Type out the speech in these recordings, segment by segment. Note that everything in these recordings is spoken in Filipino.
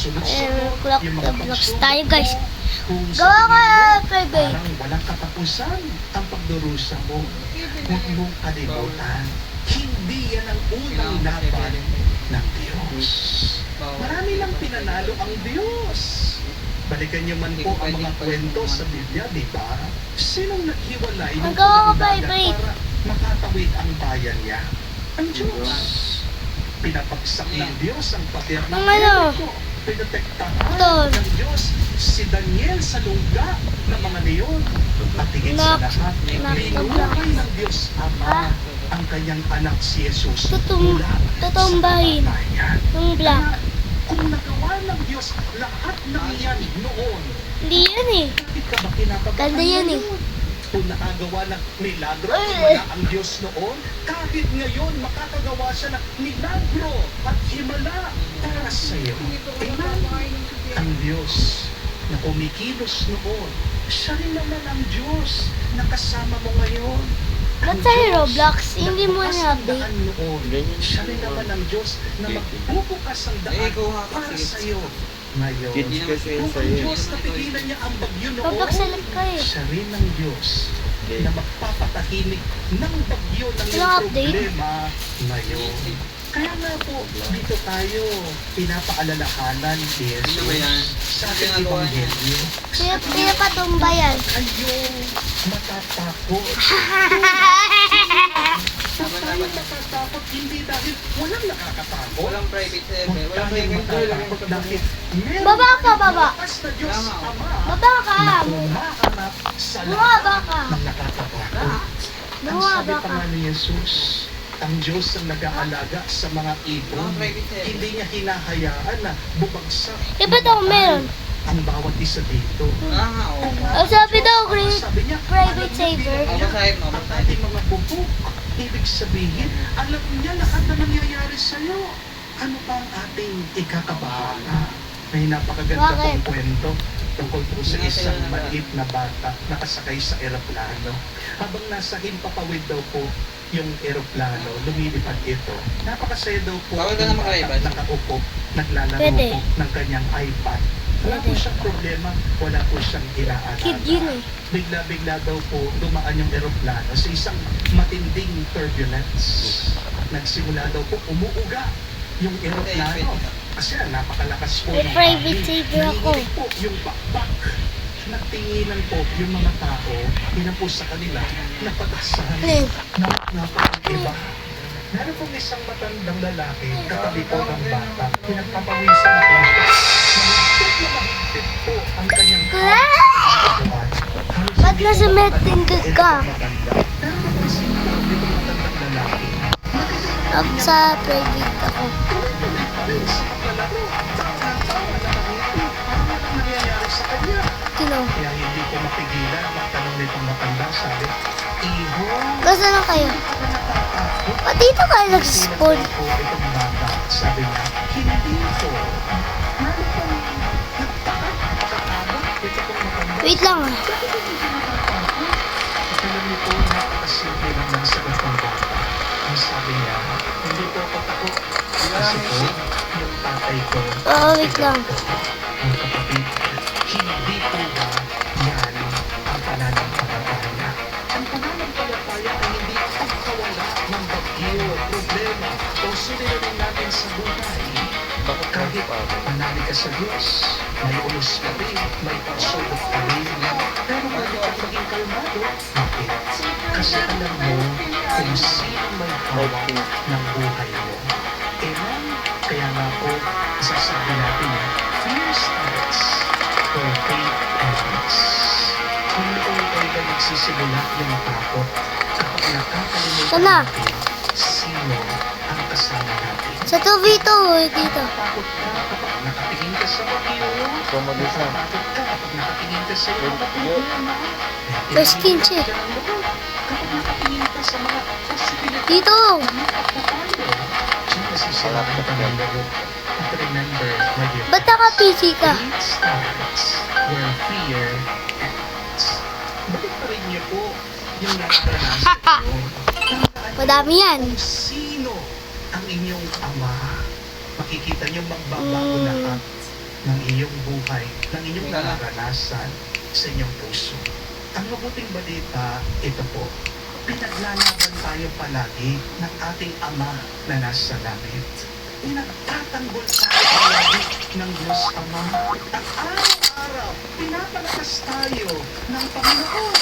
solusyon, Clock yung the mga blocks pagsubok tayo, guys. mo, kung Gawa ka, sabihin mo, private. parang walang katapusan ang pagdurusa mo. Huwag mong kalimutan, hindi yan ang unang laban ng Diyos. Marami lang pinanalo ang Diyos. Balikan niyo man po ang mga kwento sa Biblia, di ba? Sinong naghiwalay ng Ang gawa ko, dagat private. para makatawid ang bayan niya? Ang Diyos. Pinapagsak ng Diyos ang pader ng Ang ano? Jericho. Pinotektahan Ito. ng Diyos si Daniel sa lungga ng mga leon. At higit sa lahat, binuhay ng Diyos Ama ang kanyang anak si Jesus mula Totoong bahin. kamatayan. Yung black. Kung nagawa ng Diyos lahat ng iyan noon, Hindi yan eh. bakit ka ba kinakabahan Ganda yan eh. ngayon? Kung nakagawa ng milagro, Ay. himala ang Diyos noon, kahit ngayon makakagawa siya ng milagro at himala para sa iyo. Amen. Ang Diyos na kumikilos noon, siya rin naman ang Diyos na kasama mo ngayon. Ba't sa Roblox, hindi mo na-update? Siya rin naman ang Diyos na magbubukas ang daan para sa iyo ngayon. Kids kasi yun Kung ang sa'yo. Diyos napigilan niya ang bagyo noon, Roblox select ka eh. siya rin ang Diyos na magpapatahimik ng bagyo ng Walang iyong update? problema ngayon. Kaya nga po, dito tayo pinapaalalahanan ni Jesus sa ating Ebanghelyo. Pinapatumba yan. Kayong matatakot. Tayo matatakot hindi dahil walang nakakatakot. Walang private server. Huwag Walang tayong second matatakot dahil meron Baba ka, baba. malakas na Diyos Ama Baba ka. na humahanap sa Bumaba lahat ka. ng nakakatakot. Ang Bumaba sabi pa ka. nga ni Jesus, ang Diyos ang nag-aalaga sa mga ibon. Hindi niya hinahayaan na bumagsak. Eh, ba't ako meron? Ang bawat isa dito. Oo. Ang sabi daw, green Sabi niya, private alam niya, saver. Babasahin mo, ang babasahin. ating mga bubuk. Ibig sabihin, alam niya lahat na nangyayari sa'yo. Ano pa ang ating ikakabahala? May napakaganda Bakit? pong kwento tungkol po sa isang maliit na bata nakasakay sa eroplano. Habang nasa himpapawid daw po yung eroplano, lumilipad ito. Napakasaya daw po Bawal ka na yung bata mag-iPad? nakaupo, naglalaro Pwede. po ng kanyang iPad. Wala po Pwede. siyang problema, wala po siyang inaalala. Kid yun eh. Bigla-bigla daw po dumaan yung eroplano sa isang matinding turbulence. Nagsimula daw po umuuga yung eroplano. Kasi napakalakas po May ng private hangin. saver ako. Nanginginig po yung bakbak. Nagtinginan po yung mga tao, yun po sa kanila, napatasan Alin? na napakaiba. Meron pong isang matandang lalaki, katabi po ng bata, pinagpapawisan ako. Mahigpit na mahigpit po ang kanyang katawan. Ba't nasa meeting ka? Pero napansin po itong matandang lalaki, Up sa private ako. Kino? Kaya hindi ko mapigilan magtanong nitong matanda, sabi, Iho, Basta na kayo. Ba't dito ka nag-spawn? po itong bata, sabi niya, hindi po. Meron pong nagtakot, ito pong matanda. Wait lang ah. Alam niyo po, napakasimple lang ng sagot ng bata. Ang sabi niya, hindi po ako takot. Kasi po, yung tatay ko, Oo, wait lang. ang kapatid, hindi po ba yan ang pananampalataya? Ang pananampalataya ay hindi pagkawala ng bagyo, problema, o suliranin natin sa buhay. Kahit manali ka sa Diyos, may ulos ka rin, may pagsulot ka rin. Pero bakit ka maging kalmado? Bakit? Kasi alam mo kung sino may hawak ng buhay mo. Amen? Kaya nga po, sasabi natin, fear starts where faith ends. Hindi ko talaga nagsisimula yung takot kapag nakakalimutan Sana? natin sino ang kasama natin. Sa 2v2 eh, dito. Natatakot ka kapag nakatingin ka sa bagyo. Pumagis na. Natatakot ka kapag nakatingin ka sa iyong problema. First skin siya. Kapag nakatingin ka sa mga posibilidad Dito! na makakapalo. Diyan nasisirahan ka ng loob. At remember, my dear Ba't naka-PC ka? faith starts where fear ends. Bakit pa rin niyo po yung naranasan niyo? Madami yan. Kung sino ang inyong ama, makikita niyo magbabago lahat ng iyong buhay, ng inyong nararanasan sa inyong puso. Ang mabuting balita, ito po, pinaglalaban tayo palagi ng ating Ama na nasa langit. Pinagtatanggol tayo palagi ng Diyos Ama. At araw-araw, pinapalakas tayo ng Panginoon.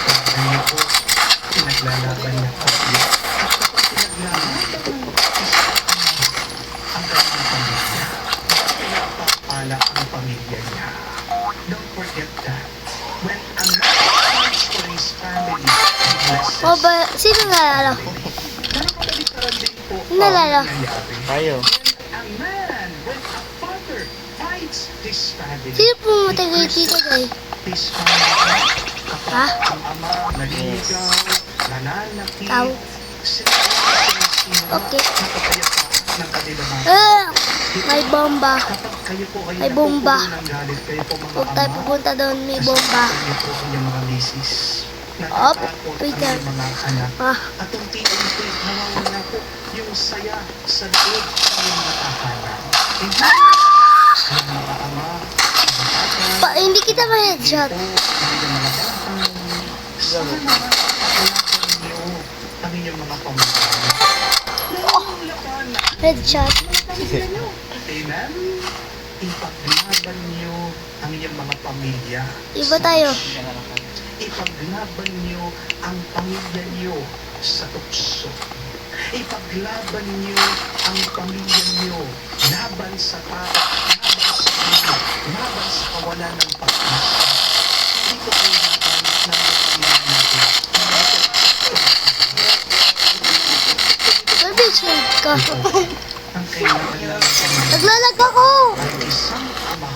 Kaya po, pinaglalaban niya tayo. At kapag pinaglalaban ng isang Ama, ang kanyang pamilya, pinagpapala ang pamilya niya. Don't forget that. When a man fights for his family, he blesses. O ba, sino nalala? Nakakabalitaan din po Nalala. ang nangyayari. Tayo. When a father fights his family, Sino pumatay kay Tito Day? his family, kapag Ha? ang ama naliligaw, nananakit, Tao. sinisino, Okay. nakapayapa ng kanilang mga Ah! May bomba. kapag kayo po ay May bomba. napupuno ng galit, kayo po mga Huwag tayo ama, pupunta doon, may bomba. kayo po ang inyong mga misis. Op, Natatakot ang Peter. inyong mga anak. Ah, At unti-unti nawawala po yung saya sa loob ng iyong mga tahanan. Hindi ang mga ama, mga tatay, hindi kita ma-headshot. po, ang inyong mga batang, sana pakalaban niyo ang inyong mga pamilya. Nangungulapan Headshot. ang pamilya niyo. Amen? Ipaglaban niyo ang inyong mga pamilya. Iba tayo. Ipaglaban niyo ang pamilya niyo sa tukso. Ipaglaban niyo ang pamilya niyo laban sa tao, laban sa kanya, laban sa kawalan ng pag-asa. Dito po laban ng pamilya natin. Baby, shade ka. Ang kailangan ng pamilya Naglalag ako. ay isang ama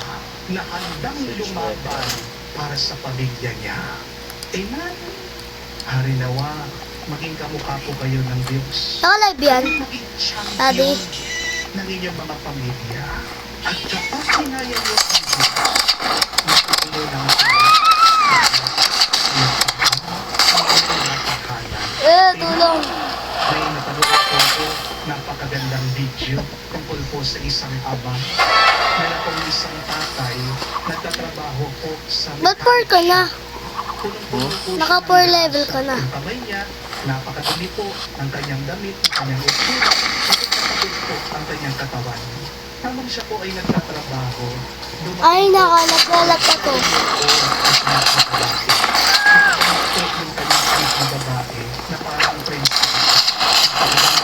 na handang lumaban para sa pamilya niya. Amen? Hari nawa, maging kamukha po kayo ng Diyos. Nakalive yan. Maging Daddy. champion ng inyong mga pamilya. At kapag hinaya niyo ang Diyos, matutuloy ng Tulong. May napanood po ako, napakagandang video tungkol po sa isang ama. Meron pong isang tatay, nagtatrabaho po sa Ba't 4 ka na? Punong-puno po Naka siya 4 ng level grasa. ka na. Yung kamay niya, napakadumi po ng kanyang damit, ng kanyang itsura, at kapatid po ang kanyang katawan. Habang siya po ay nagtatrabaho, dumating Ay, po naglalag ako. yung kanyang anak na babae na parang princess.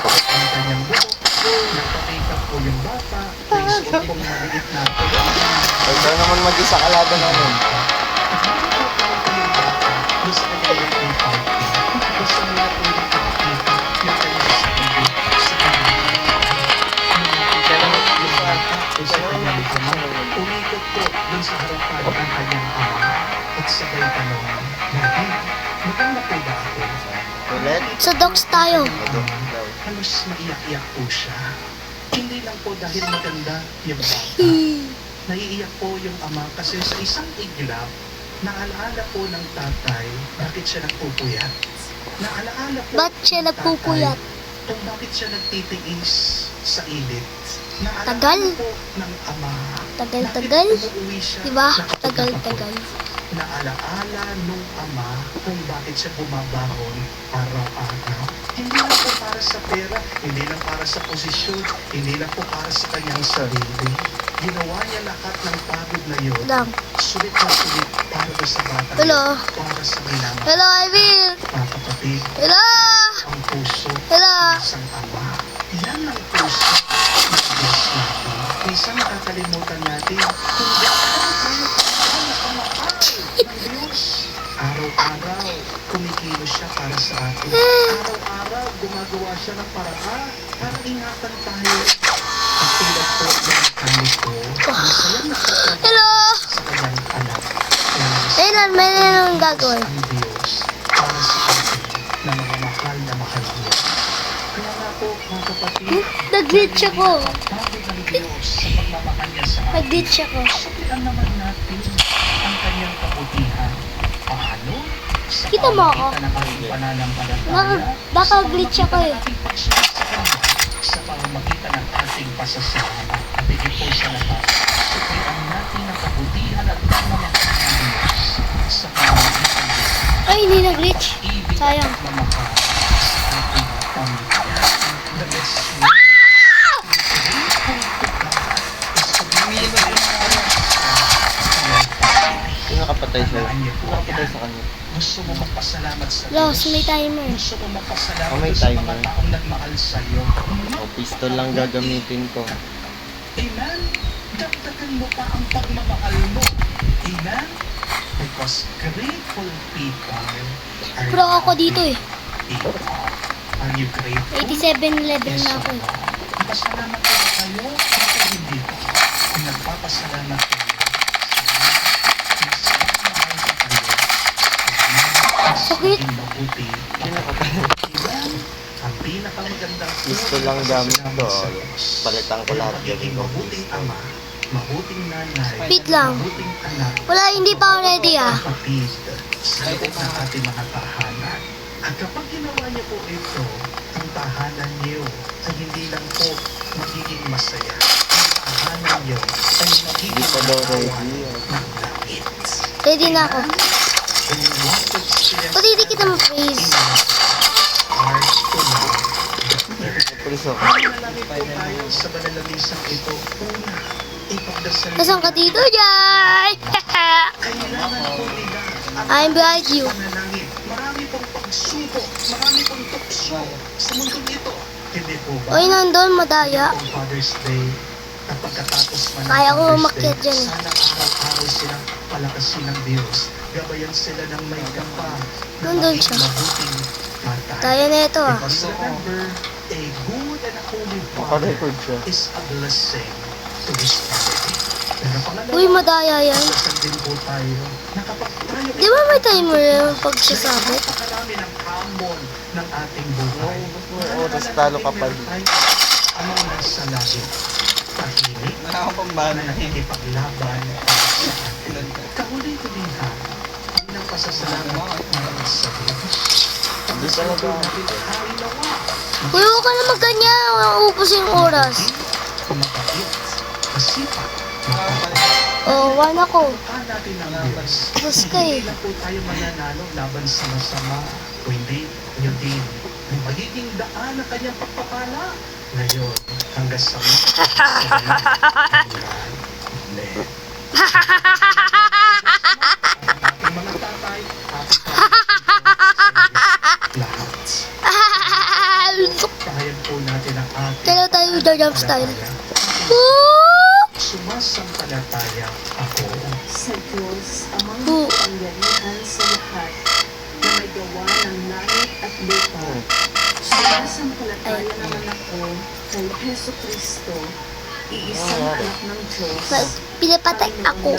Ang kanyang buhok, nagpa-makeup po yung bata, may suot pong maliit na Huwag ka naman mag-isa kalaban namin. Umikot po dun sa harapan ng kanyang ama at sabay tanong, Daddy, maganda po ba ako? Ulit? Sa dogs tayo. Halos maiyak-iyak po siya. Hindi lang po dahil maganda yung bata. Naiiyak po yung ama kasi sa isang iglap, naalaala po ng tatay bakit siya nagpupuyat. Naalaala po Ba't siya ng nagpupuyat? tatay kung bakit siya nagtitiis sa init. Naalaala Tagal. po ng ama Tagal-tagal. bakit umuwi siya Diba? na kapag Tagal-tagal. Naalaala nung ama kung bakit siya bumabahon araw-araw. Hindi lang po para sa pera, hindi lang para sa posisyon, hindi lang po para sa kanyang sarili. Ginawa niya lahat ng pagod na yun. Dam. Sulit na sulit para ba sa bata Hello. para sa minamahal. Hello, Ivy. Mga kapatid, Hello. ang puso Hello. ng isang ama. Yan ang puso ng Diyos natin. Minsan nakakalimutan natin kung gaano tayo kamahal ng Diyos. Araw-araw, kumikilos siya para sa atin. Araw-araw, gumagawa siya ng paraan para ingatan tayo. At tulad po ng kanito, masaya na sa Hello. kanyang anak. May nanong gagawin. Ang Diyos para sa atin na mga mahal niya. Kaya nga po, mga kapatid, Nag-glitch ako. bago ng Diyos sa pagmamahal niya sa atin, Nag-glitch ako. suklian naman natin ang kanyang kabutihan. Paano? Sa Kita mo ako? pamamagitan ng ating pananampalataya, Naka-glitch ako eh. sa pamamagitan ng ating pagsunod sa Kanya, sa pamamagitan ng ating pasasalamat. At higit po sa lahat, suklian hindi nag-glitch. Sayang. Mamahal sa ating pamilya. The best way Sino nakapatay sa'yo? Sino nakapatay sa kanya? gusto mo magpasalamat sa Los, Diyos. may timer. Gusto mo magpasalamat Oh, may sa mga timer. taong nagmahal sa'yo. O, pistol lang gagamitin ko. Amen? Dagdagan mo pa ang pagmamahal mo. Amen? Because grateful people are Pro ako dito eh. people. Are you grateful? 87 level Yes na or ako eh. no? Pasalamat ko ba kayo? Ako hindi pa. Kung nagpapasalamat kayo, Sakit. mabuti. Sino nakapatay? Amen? Ang pinakamagandang Pistol lang gamit ko. Palitan ko lahat Pagiging gawin ko. mabuting ama, mabuting nanay, Wait lang. mabuting anak, Wala, hindi pa ako ready ah. kapatid sa loob ng ating mga tahanan. At kapag ginawa niyo po ito, ang tahanan niyo ay hindi lang po magiging masaya. Ang tahanan niyo ay magiging Hindi pa daw manawan ready. ng langit. Ready na ako. When you want to experience Pati hindi kita ma-praise. heart to love better. Pulis ako. Manalangin po tayo sa manalamisang ito. Una, ipagdasal Nasaan ka dito, Jai? kailangan po nila ang I'm behind you. panalangin. Marami pong pagsubok, marami pong tukso sa mundong ito. Hindi po ba? Uy, nandun, madaya. Itong Father's Day, at pagkatapos man ng Kaya ko Father's umakyat Day, dyan eh. sana araw-araw silang palakasin ng Diyos. Gabayan sila ng may kapa na Nandun maging siya. mabuting tatay. Tayo na ito ah. Because remember, a good and a holy father Naka-record siya. is a blessing to his family. Pero pangalawa, Uy, madaya yan. dasal din po tayo na kapag tayo Di ba may timer yung pagsasabit? napakarami ng hamon ng ating buhay. Naubos mo yung oras, talo ka pa din. Amang nasa langit, tahimik, Nakakapambana na nakikipaglaban sa atin. Kahuli ko din ha, bilang pasasalamat natin sa Diyos. Hindi talaga. Uy, huwag ka na magganyan. Ubus yung oras. Mabait, masipag, Oh, one ako. mapagpapaan natin ang Diyos. Ubus ka eh. Hindi lang po tayo mananalo laban sa masama, kundi yun din ang magiging daan ng kanyang pagpapala. Ngayon, hanggang sa Amen. Ating mga tatay, ating lahat. Pahayan po natin ang ating Kailan tayo jump style? palataya. Woo! Sumasampalataya ako. Sa Diyos, amang Oh. makapangyarihan sa lahat na may gawa ng langit at lupa. Sumasampalataya naman ako kay Heso Kristo, iisang anak ng Diyos. Pinapatay ako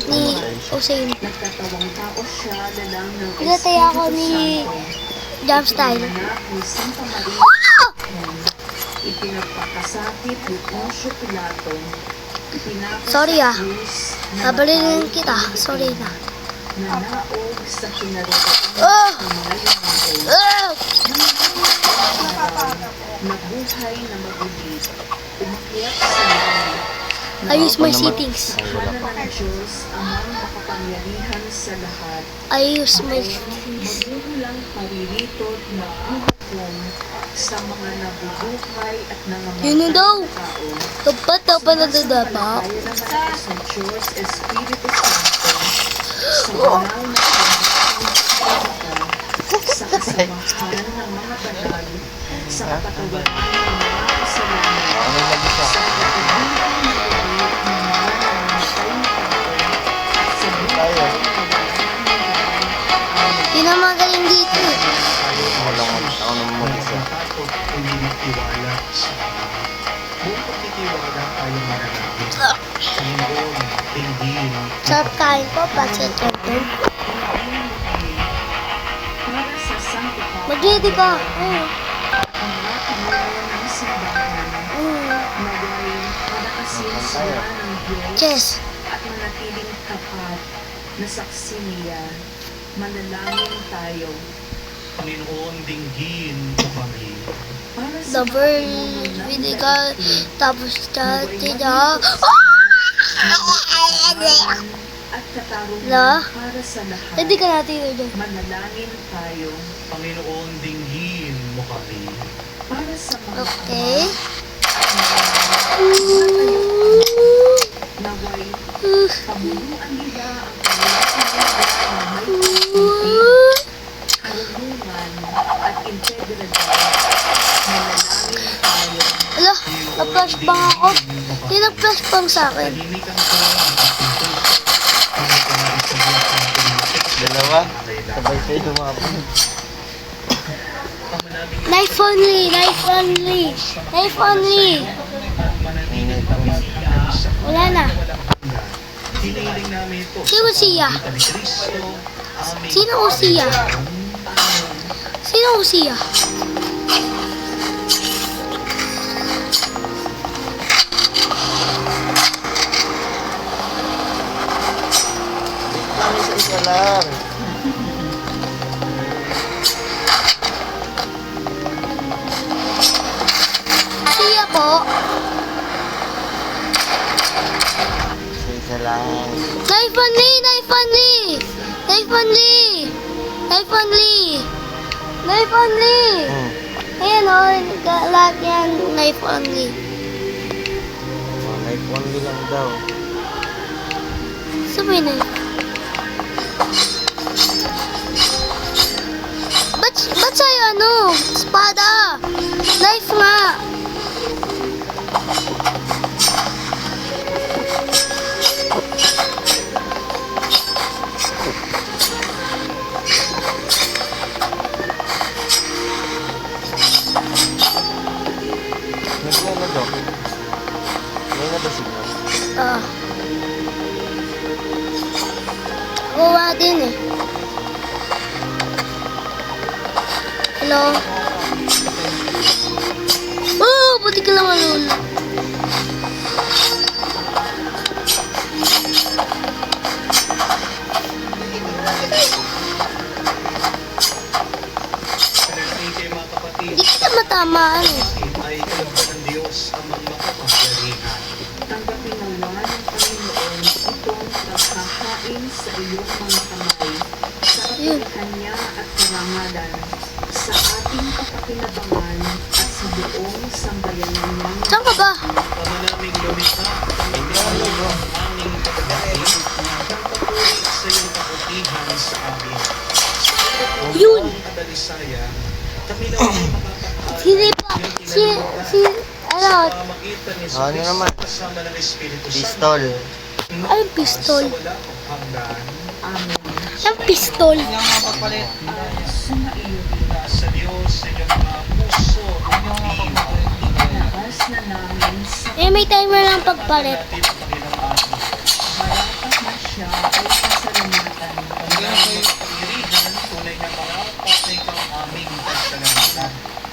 ni Usain. Nagkatawang tao siya na lang ng Pinatay ako ni jump style. Ipinanganak ni Santa Maria ipinagpakasakit ni Poncio Pilato. Ipinako Sorry, sa ah. krus na Habalinin matay kita. at Sorry na. nanaog sa kinaroroonan Oh! ng mga yumao. Oh! Nabuhay na magulit, umakyat sa langit. I use my Ako naman. settings. Napapanan ng Diyos, amang makapangyarihan sa lahat. I use my settings. Magmumulang paririto at maghuhukom sa mga nabubuhay at nangamatay Yun na daw. na tao. Tapa na dada pa. Sumasampalataya naman ako sa Diyos Espiritu Santo, sa banal na pagkakas sa kasamahan ng mga banal, sa kapatawaran ng mga kasalanan, Ano mag-isa? sa katibunan ng loob ng mga namamatay na tao, at sa buhay na walang hanggan. Amen. Yun ang magaling dito eh. Ako lang ako naman mag-isa. Matatakot, hindi magtiwala sa Ama. Buong pagtitiwala tayo mananapin. Panginoon, tingin. Sarap kain ko, pancit canton. Para sa sanctified Mag-ready ka. ang mga pinuno ng simbahan, naway malakasin sila ng Diyos Yes. at manatiling tapat na saksi niya. Manalangin tayo. Panginoon, dinggin ko kami. Para sa Lover, mga pinuno ng hindi ka daigdig, tapos naway dati maging na. tukso, mapagpahalan, at katarungan La? para sa lahat. Hindi ka natin dyan. Manalangin tayo Panginoon, dinggin mo kami. para sa mga Okay. naway pamuluan nila ang kanilang na may pagpunti, karunungan at integridad. Manalangin tayo. Ala, na-flash bang ako? Hindi nag-flash bang sa akin. Tahimikan ko ang ating puso. Ngunit ang isabot ng pinipit. Dalawa, sabay kayo lumapit. Knife only, knife only, knife only. Init ang Wala na. Hinihiling namin ito. Sino siya? Ni Kristo, aming Sino o siya? Sino o siya? lang, isa-isa lang. Siya po. Isa-isa lang. Knife only, knife only. Knife only. Knife only. Knife only. Ayan o, lahat yan, knife only. Oh, knife only lang daw. Sabi na yun. Ba't sa'yo ano? Espada! Knife nga! Naglalaro. May na ba signal? Ah. Gawa din eh. Hello? Oh, buti ka lang malula. Pinagpili kayo mga kapatid. Hindi kita matamaan eh. Ay kalabang ng Diyos ang mga makapangyarihan. Tanggapin nawa ng Panginoon itong paghahain sa iyong mga kamay sa kapihan niya at karangalan sa ating kapakinabangan at sa buong sambayanan niya. Saan ka ba? Ama naming lumikha, Panginoon ang aming kapatid. Ang papuri sa iyong kabutihan sa amin. Yun! At alisaya, kami na ay makakapahal. Sino pa? Ano? Pamagitan ni Ano naman? kasama ng Espiritu Pistol. Ay, pistol. Sa wala hanggan. Amen. Ang pistol. Sumaiyo Sa Diyos, sa inyong mga puso, Itaas na namin sa Eh, may timer lang pagpalit. natin ang Panginoon ating marapat na siya ay pasalamatan. Panginoon, tunay na marapat na ikaw ang aming pagsalamatan.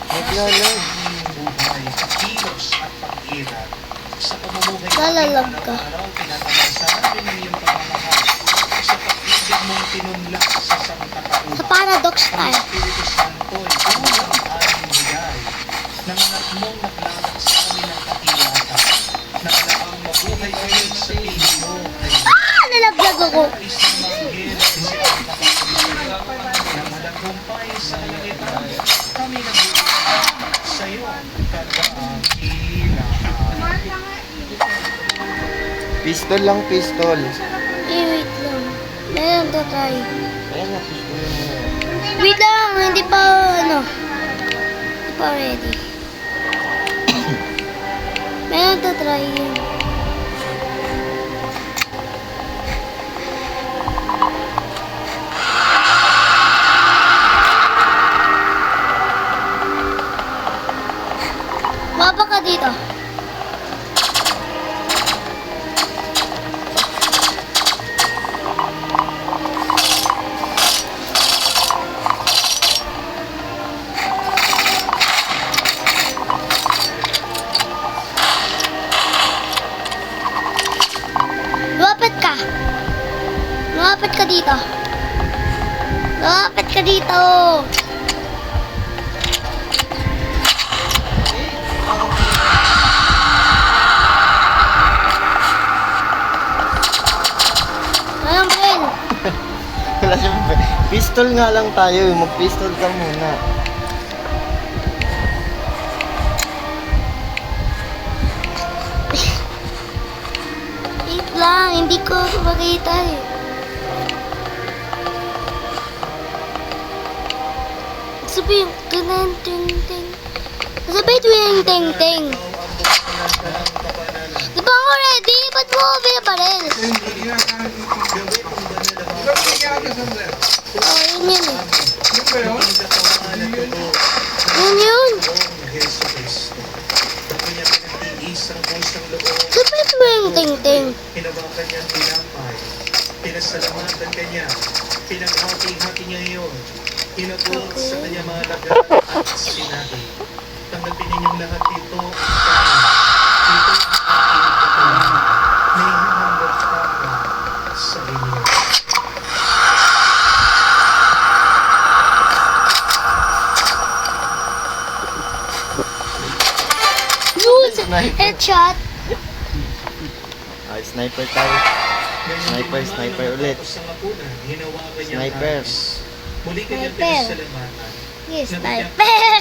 Naglalag. Buhay, kilos at pag-iral. Sa pamumuhay Lalalag ka. araw-araw, tinatamay sa amin ng iyong pamamahal. Sa pag-ibig mong tinunla sa sangkatauhan. Sa paradox Ang style. Espiritu Santo ay unang aming bigay. Nang anak mong naglanak sa amin ng katiyatan. Nangalaang mabuhay kami sa piling mo. Ah! Nalaglag ako. Isang manggil at isang kapatid. Nang nagkumpay sa kalangitan, kami nagbubuhay sa iyo kadakilaan. Pistol lang, pistol. Eh, wait lang. Meron to try. Ayan na, pistol mo. Wait lang, hindi pa, ano. Hindi pa ready. Meron to try yun. Baba ka dito. Lumapit ka. Lumapit ka dito. Lumapit ka dito. Wala siyang pistol nga lang tayo. Mag-pistol ka muna. Wait lang, hindi ko makita eh. Sabi yung tunan, ting. Sabi yung ting. Di ba ako ready? Ba't mo ako pinaparel? Oh, yun eh. Yun. Sabi yung ting. Hinawakan niya ang tinapay. Pinasalamatan ka niya. Pinaghati-hati niya iyon. Hinabot sa kanya mga lagat at sinabi, tanggapin ninyong lahat ito ang kanin. Ito ang aking katawan. May hihambot para sa inyo. Use headshot. Ah, sniper tayo. Sniper ulit. Sniper. Muli kanyang Sniper. pinasalamatan. Yes, sniper.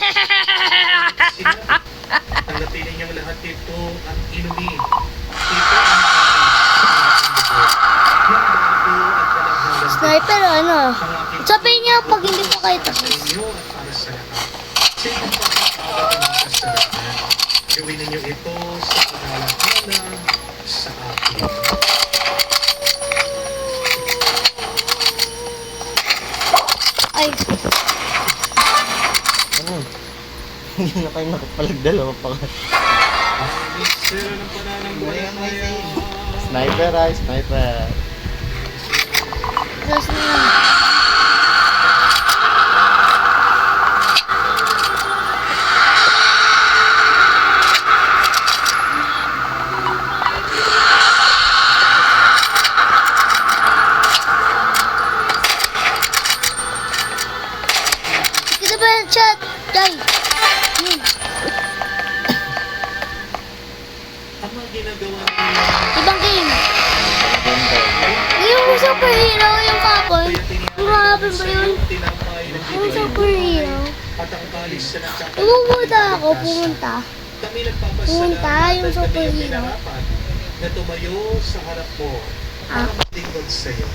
Tanggapin ninyong lahat ito ang inumin. Ito ang aking dugo. Yung bago at walang Sniper ano? Sabihin niya pag hindi po kayo sa tapos. inyo at para sa lahat. Sa inyong pagkakataon ng kasalanan. Gawin ninyo ito sa pag-alala sa akin. Ay, Ano? Hindi na kayo nakapalagdalawa pa ka. Ang sira ng pananampalataya. Sniper ay, sniper. tapos na. Kita ba yung chat? Guy. Yun. Ang mga ginagawa ninyo, Ibang game. Ganda. Yung superhero, yung couple. Yung couple ba yun? tinapay ng Yung bibigay superhero. at ang kalis sa nagkakalit. Pumunta ako, pumunta. Kami nagpapasalamat Pumunta yung at kami ang superhero. minarapat na tumayo sa harap mo para maglingkod sa iyo.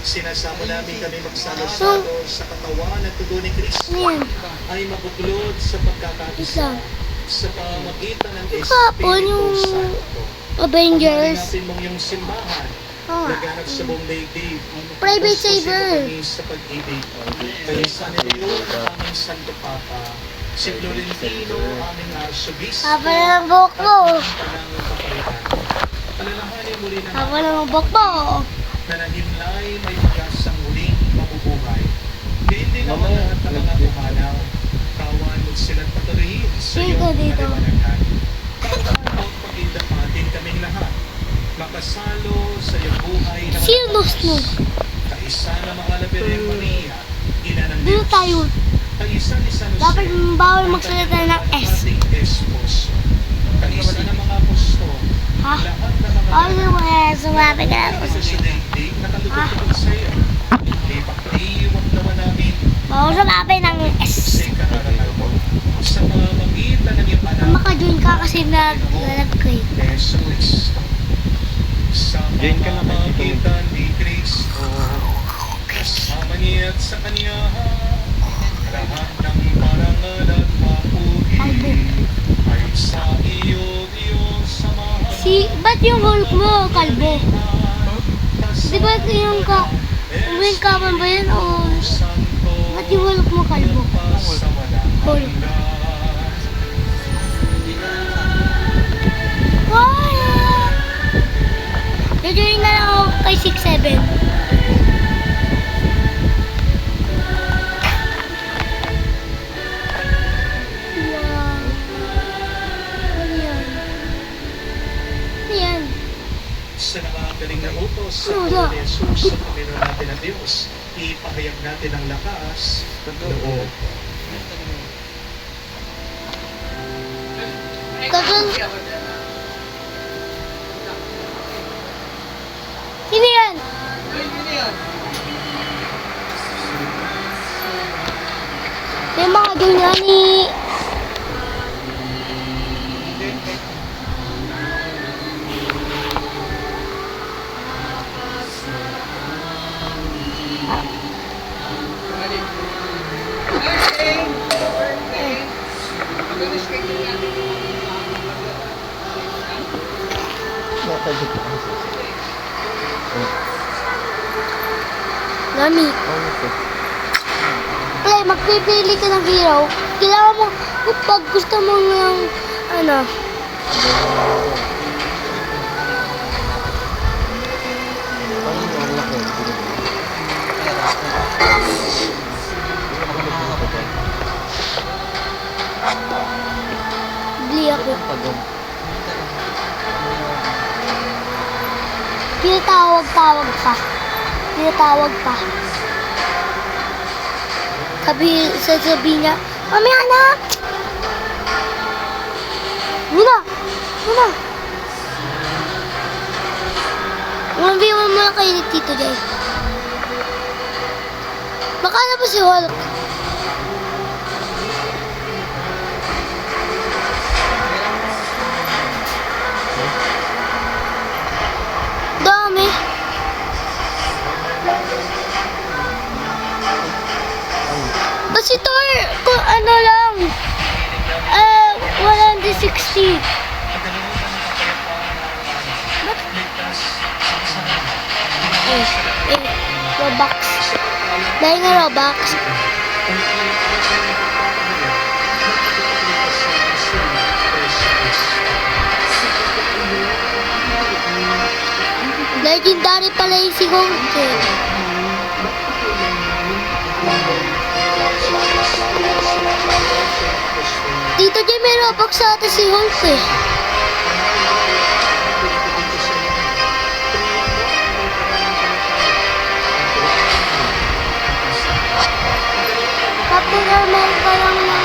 Sinasama namin kami magsalo-salo sa katawan at tugo ni Kristo Ano yan? ay mabuklod sa pagkakaisa Isa. sa pamagitan ng Yung kapon, Espiritu yung Santo. Avengers. Pagdating mong yung simbahan, Oo nga. laganap sa buong daigdig. Private Puspos saver. ito kami sa pag-ibig. Kaya sa nilo ang aming Santo Papa, si Florentino, aming Arsobispo, Haba na ng buhok mo. Panang Kapalitan. Alalahanin muli na Haba na ng buhok mo. na nahimlay may pag-asang muling mabubuhay. Gayon din naman Mamaya, lahat ng mga pumanaw. Kawan mo sila't patuloy sa Dito, iyong dito. kaliwanagan. Kawan mo pag-indapatin kaming lahat. Makasalo sa iyong buhay na Sino no? kaisa na mga Birhen Maria, ina ng Dito Diyos. tayo. Kaisa ni San Dapat Jose, bawal magsalita ng S. ating esposo. Kaisa ng mga apostol, Ha? lahat ng mga Ano mo eh, sumabi ka lang. sa daigdig, nakalugod sa iyo. Ipag-iiwan naman namin Bawal sumabi ng S. sa kararanan mo. Sa pamamagitan ng iyong anak, Maka-join ka kasi nag-grade. Yesu Cristo. Sa Join ka naman, pamamagitan ni Cristo, kasama niya at sa kanya, lahat ng parangal at papuri ay sa iyo, Diyos Ama. Ba't yung Hulk mo, kalbo? Di ba yung yung kapan ba yun o ba't yung Hulk mo, kalbo? Hulk. Wow! Join na lang ako kay 6-7. Wow. Ano yan? Ano yan? Sa nakakaling na utos sa Ano Panginoon na? Jesus sa Panginoon natin na Diyos, ipahayag natin ang lakas, loob. Kagan... Sino yan? Nani? Nani? Ano ito? Play, magpipili ka ng hero. Kailangan mo, pag gusto mo ng, ano, Paano yung ang laki? bili ako. Pagod. Pinatawag-tawag pa. Pinatawag pa. Sasabihin niya, Mami, anak! Muna! Muna! Umambiwan mo muna kayo ni Tito Jay. Baka na pa si Hulk. Dami. Ba't si Thor, kung ano lang, 160. Ba't? Robux. Dahil nga Robux. Legendary pala yung si Hulk eh. Dito dyan may Robux sa atin si Hulk eh. Captain America lang naman.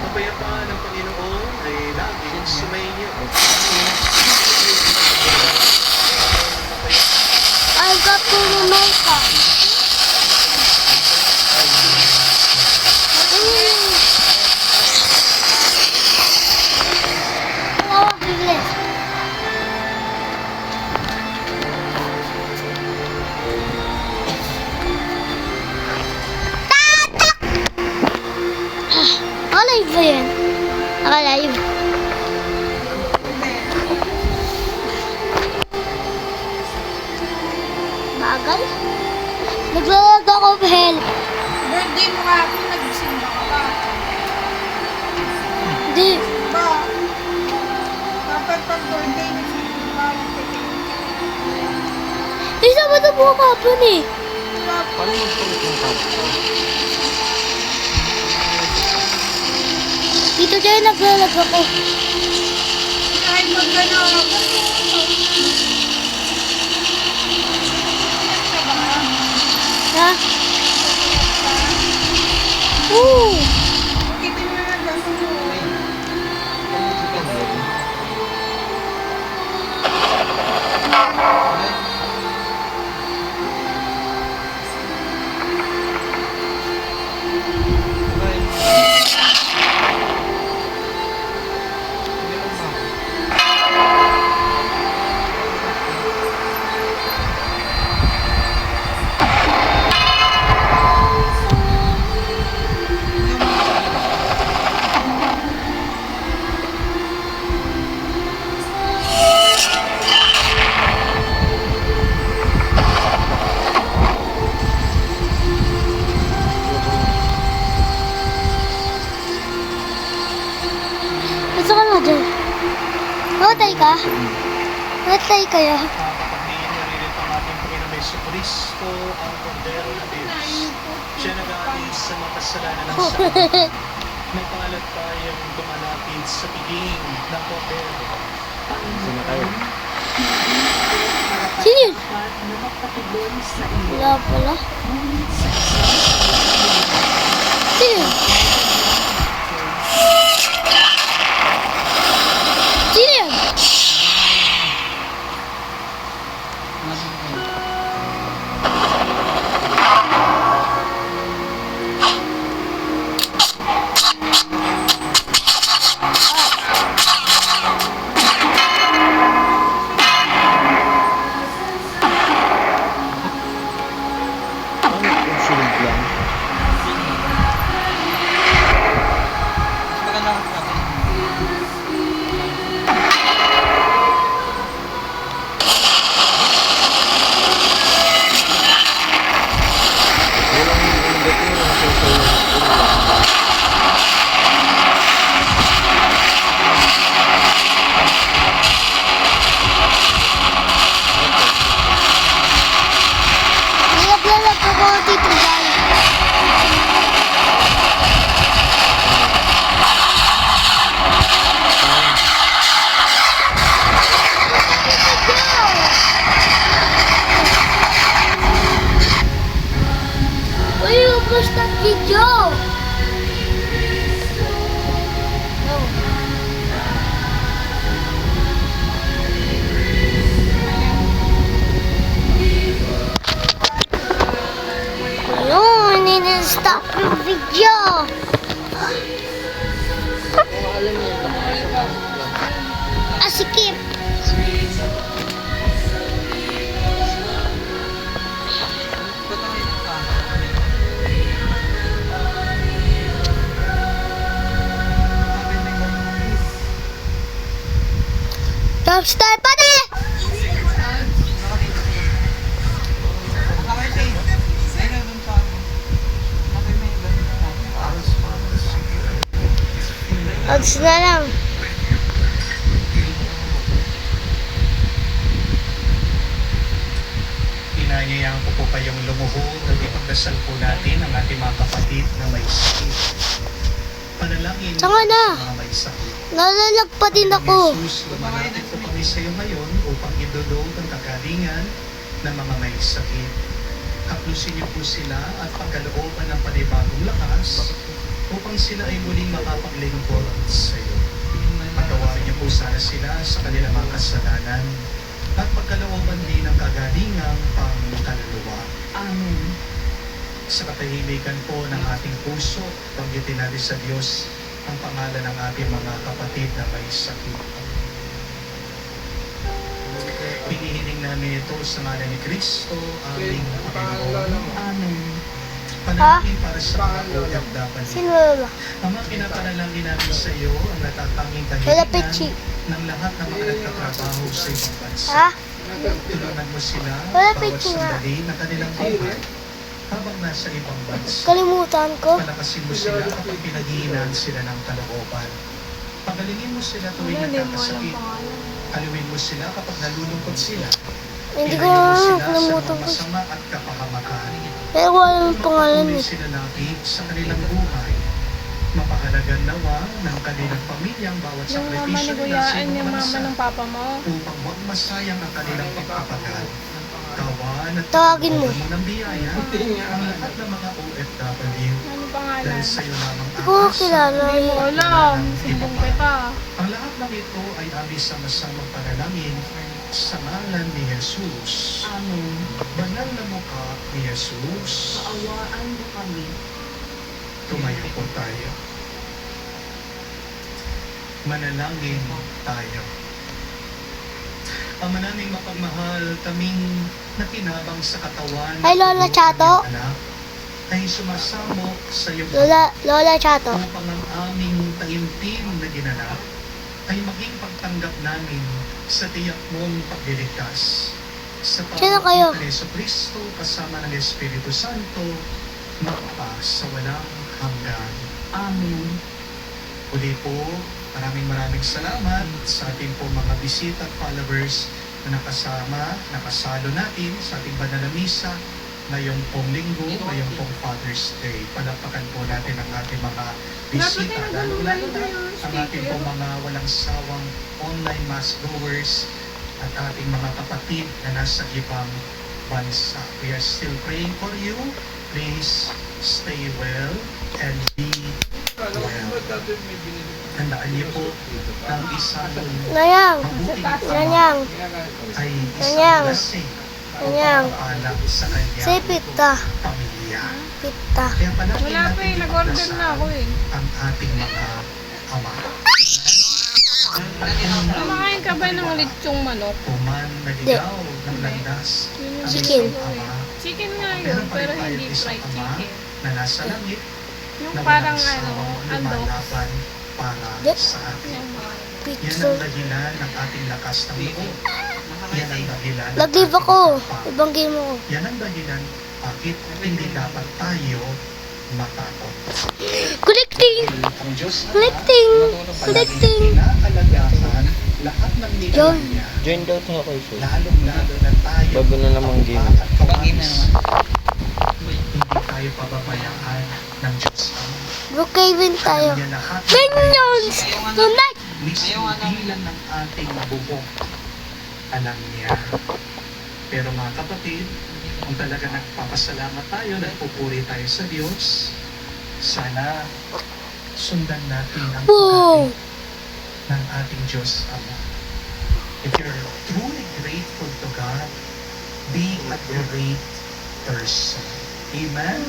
Kapayapaan ng Panginoon ay laging sumainyo. I'm Captain America. Tawag bilis. Alive ba yan? Nakalive. Bagal. Naglalag ako of help. Birthday mo nga ako, nagsimba ka pa. Hindi. Ba? Dapat pag birthday, nagsimba ka. Isa ba ito buka kapon eh? Paano magpalit ng kapwa? Dito dyan naglalag ako. Kahit magkano, Ha? Oo. kita mo na gaso mo. Gusto ka na dyan. Matay ka? Matay kaya? Kapag nilirito ang ating Panginoon Jesucristo, ang kordero na Diyos. Siya nag-aalis sa mga kasalanan ng sa Nagpangalat tayong dumalapit sa piging ng kordero. Sino tayo? Sino yun? At na magpatuloy sa iyo. Wala pala. Ngunit sa isang Sino yun? Sino yun? Yo! Asikip. Dubstar pa rin! Odds na lang. Inanyayahan ko po kayong lumuhod at ipagdasal po natin ang ating mga kapatid na may sakit. Panalangin Saka na. sa mga may sakit. Nalalag pa din ako. Jesus, lumalapit po kami sa iyo ngayon upang idulog ang kagalingan ng mga may sakit. Haplusin niyo po sila at pagkalooban ng panibagong lakas upang sila ay muling makapaglingkod sa iyo. Patawarin niyo po sana sila sa kanilang mga kasalanan at pagkalooban din ng kagalingang pangkaluluwa. Amen. Sa katahimikan po ng ating puso, banggitin natin sa Diyos ang pangalan ng ating mga kapatid na may sakit. Pinihiling namin ito sa ngalan ni Kristo, aming Panginoon. Amen. Panalangin para sa mga OFW. Sino Lola? Ama, pinapanalangin namin sa iyo ang natatanging Lola kahilingan Pechi. ng lahat ng mga nagtatrabaho sa ibang bansa. Ha? Tulungan mo sila Lola bawat Pechi nga. sandali na kanilang buhay habang nasa ibang bansa. Kalimutan ko. Palakasin mo sila kapag pinaghihinaan sila ng kalooban. Pagalingin mo sila tuwing nagkakasakit. Aliwin mo sila kapag nalulungkot sila. Hindi ko Ilayo mo sila sa nakalimutan mga ko. masama at kapahamakan. Pero wala yung pangalan Patuloy eh. sila natin sa kanilang buhay. Mapahalagan nawa ng kanilang pamilyang bawat Yung mama sakripisyo ni nila sa Kuyaan, ibang yung mama bansa ng papa mo. upang huwag masayang ang kanilang pagpapagal. Kawan at Tawagin mo. pagkakulan ng biyaya ang lahat ng mga OFW. Ano pangalan? Dahil sa iyo lamang Hindi ko kilala. Hindi mo alam. Sumbong kita. Ang lahat ng ito ay aming sama-samang panalangin sa ngalan ni Jesus. Amen. Banal na mukha ni Jesus. Kaawaan mo kami. Tumayo po tayo. Manalangin tayo. Ama naming mapagmahal, kaming nakinabang sa katawan Ay, Lola Chato. ng anak ay sumasamo sa iyong Lola Chato. upang ang aming taimtim na ginanap ay maging pagtanggap namin sa tiyak mong pagliligtas. Sa Sino kayo? pamamagitan ni Jesucristo kasama ng Espiritu Santo, magpa sa walang hanggan. Amen. Uli po, maraming salamat sa ating po mga bisita at followers na nakasalo natin sa ating banal na misa ngayong pong linggo, ngayong pong Father's Day. Palakpakan po natin ang ating mga bisita, lalo na ang ating po mga walang sawang online mass goers at ating mga kapatid na nasa ibang bansa. We are still praying for you. Please stay well and be well. Handaan niyo po ng isang Nayang. mabuting ama Nanyang. ay Nanyang. isang lasing Nanyang. pagpapala sa kanyang Say pita. pamilya. Pita. Kaya palagi Wala pa eh. natin Nag-order na ako eh. ang ating mga ama. Kumakain ka ba ng litsong manok? Kuman naligaw ng landas Yun yung ang Chicken. isang ama. Chicken nga Pero yun, pero palipayan hindi isang fried ama chicken. na nasa langit Yung na parang walang ano, sawang andok. lumalaban para Yep. sa atin. Yung mga... Yan Pizza. ang dahilan ng ating lakas ng loob. Yan ang dahilan ng Nag-leave ating ako. tapang. Ibang game ako. Yan ang dahilan bakit hindi dapat tayo matakot. Collecting. Ang Diyos Collecting. Collecting. kinakalagaan lahat ng Yun. nilalang niya. Join daw tayo kay sis. Lalong-lalo na tayo. Bago na namang game. At kawamis. Hindi tayo pababayaan ng Diyos. Brookhaven tayo. Alam niya lahat. Minions! Tonight! Mismo bilang ng ating bubong. Alam niya. Pero mga kapatid, kung talaga nagpapasalamat tayo, nagpupuri tayo sa Diyos, sana sundan natin ang Wow! ugali ng ating Diyos Ama. If you're truly grateful to God, be a great person. Amen?